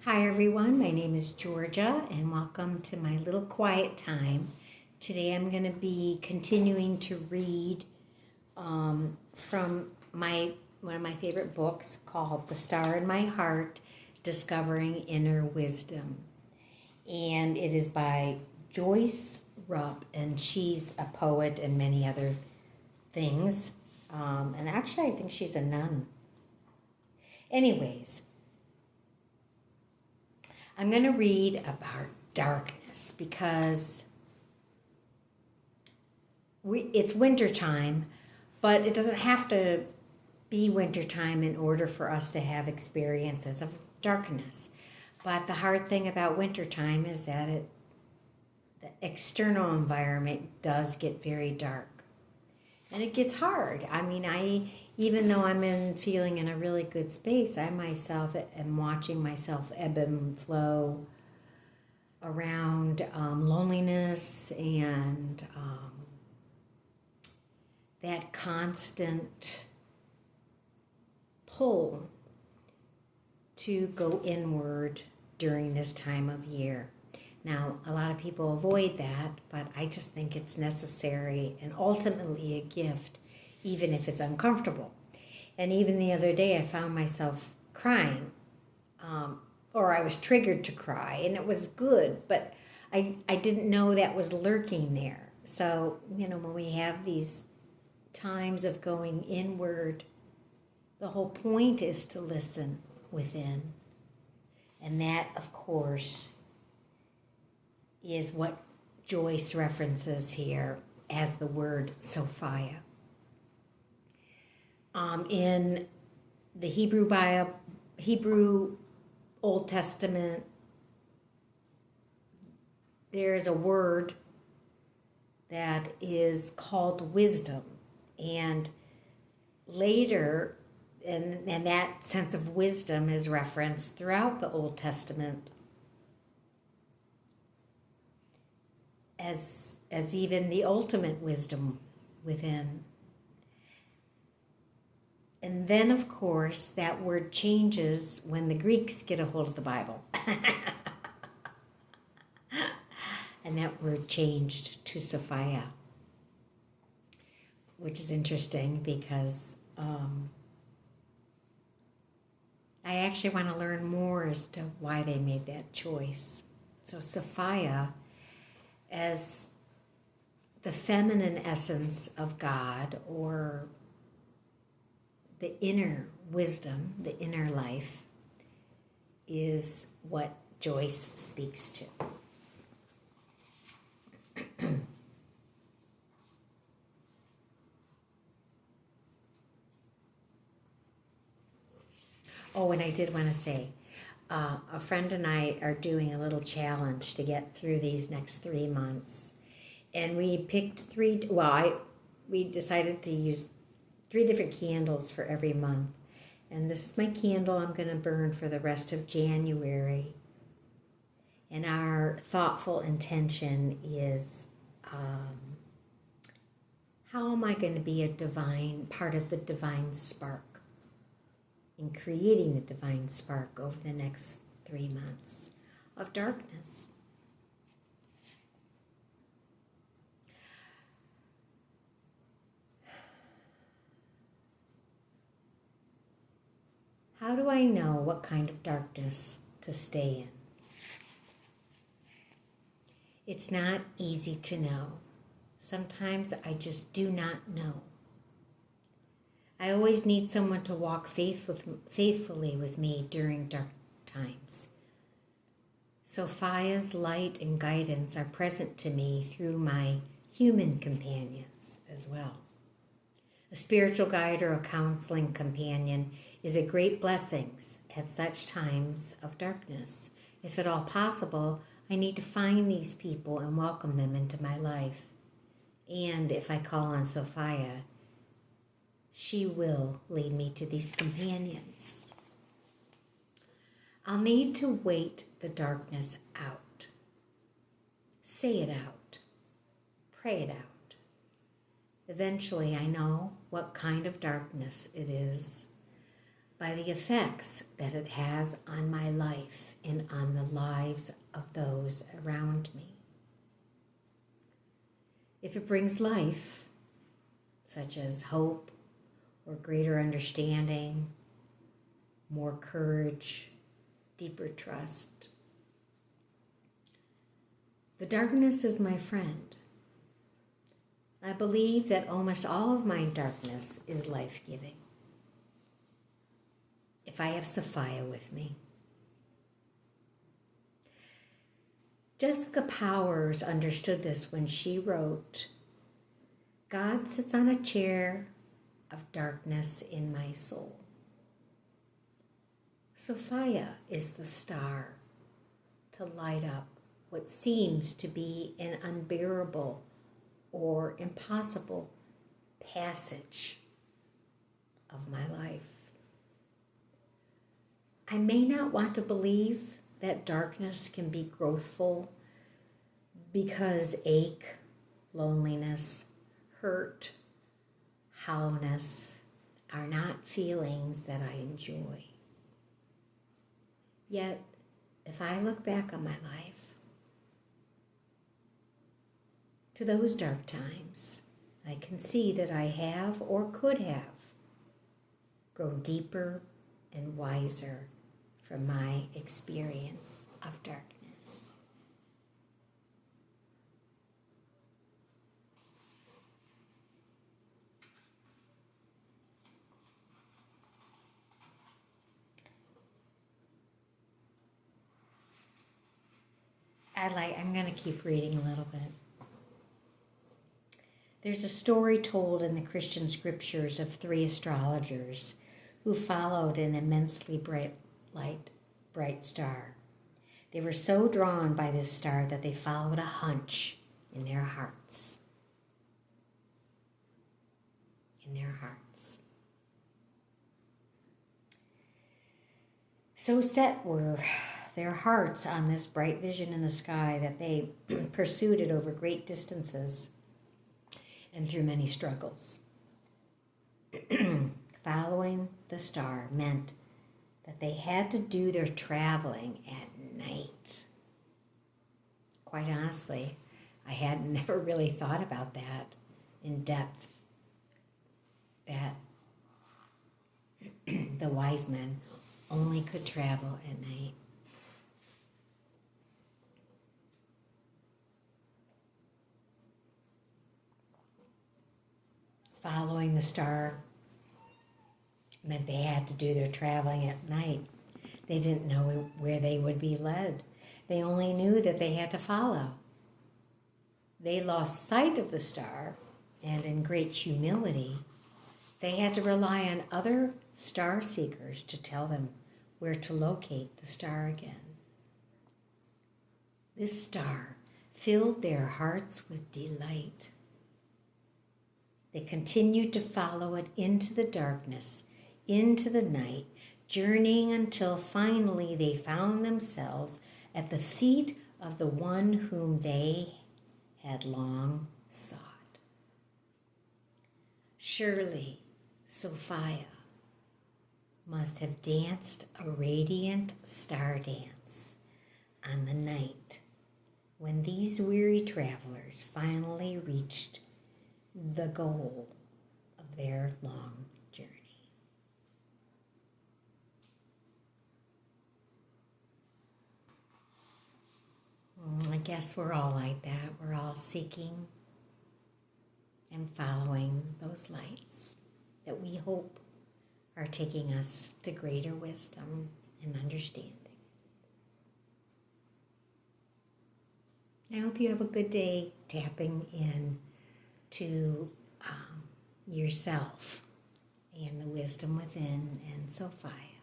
Hi everyone, my name is Georgia and welcome to my little quiet time. Today I'm going to be continuing to read from one of my favorite books called The Star in My Heart, Discovering Inner Wisdom. And it is by Joyce Rupp, and she's a poet and many other things. And actually I think she's a nun. Anyways, I'm going to read about darkness because it's wintertime, but it doesn't have to be wintertime in order for us to have experiences of darkness. But the hard thing about wintertime is that the external environment does get very dark. And it gets hard. I mean, even though I'm feeling in a really good space, I myself am watching myself ebb and flow around loneliness and that constant pull to go inward during this time of year. Now, a lot of people avoid that, but I just think it's necessary and ultimately a gift, even if it's uncomfortable. And even the other day, I found myself crying, or I was triggered to cry, and it was good, but I didn't know that was lurking there. So, when we have these times of going inward, the whole point is to listen within. And that, of course, is what Joyce references here as the word Sophia. In the Hebrew Old Testament, there's a word that is called wisdom. And later, and that sense of wisdom is referenced throughout the Old Testament as even the ultimate wisdom within. And then, of course, that word changes when the Greeks get a hold of the Bible. And that word changed to Sophia, which is interesting because I actually want to learn more as to why they made that choice. So Sophia, as the feminine essence of God, or the inner wisdom, the inner life, is what Joyce speaks to. Oh, and I did want to say, a friend and I are doing a little challenge to get through these next 3 months. And we picked we decided to use 3 different candles for every month. And this is my candle I'm going to burn for the rest of January. And our thoughtful intention is, how am I going to be part of the divine spark? In creating the divine spark over the next 3 months of darkness. How do I know what kind of darkness to stay in? It's not easy to know. Sometimes I just do not know. I always need someone to walk faithfully with me during dark times. Sophia's light and guidance are present to me through my human companions as well. A spiritual guide or a counseling companion is a great blessing at such times of darkness. If at all possible, I need to find these people and welcome them into my life. And if I call on Sophia, she will lead me to these companions. I'll need to wait the darkness out. Say it out. Pray it out. Eventually, I know what kind of darkness it is. by the effects that it has on my life and on the lives of those around me. If it brings life, such as hope or greater understanding, more courage, deeper trust, the darkness is my friend. I believe that almost all of my darkness is life-giving. If I have Sophia with me. Jessica Powers understood this when she wrote, "God sits on a chair of darkness in my soul. Sophia is the star to light up what seems to be an unbearable or impossible passage of my life." I may not want to believe that darkness can be growthful because ache, loneliness, hurt, hollowness are not feelings that I enjoy. Yet, if I look back on my life, to those dark times, I can see that I have or could have grown deeper and wiser from my experience of darkness. I'm going to keep reading a little bit. There's a story told in the Christian scriptures of 3 astrologers who followed an immensely bright star. They were so drawn by this star that they followed a hunch in their hearts. So set were their hearts on this bright vision in the sky that they pursued it over great distances and through many struggles. Following the star meant that they had to do their traveling at night. Quite honestly, I had never really thought about that in depth, that the wise men only could travel at night. Following the star meant they had to do their traveling at night. They didn't know where they would be led. They only knew that they had to follow. They lost sight of the star, and in great humility, they had to rely on other star seekers to tell them where to locate the star again. This star filled their hearts with delight. They continued to follow it into the darkness, into the night, journeying until finally they found themselves at the feet of the one whom they had long sought. Surely Sophia must have danced a radiant star dance on the night when these weary travelers finally reached the goal of their long journey. I guess we're all like that. We're all seeking and following those lights that we hope are taking us to greater wisdom and understanding. I hope you have a good day tapping in to yourself and the wisdom within and Sophia.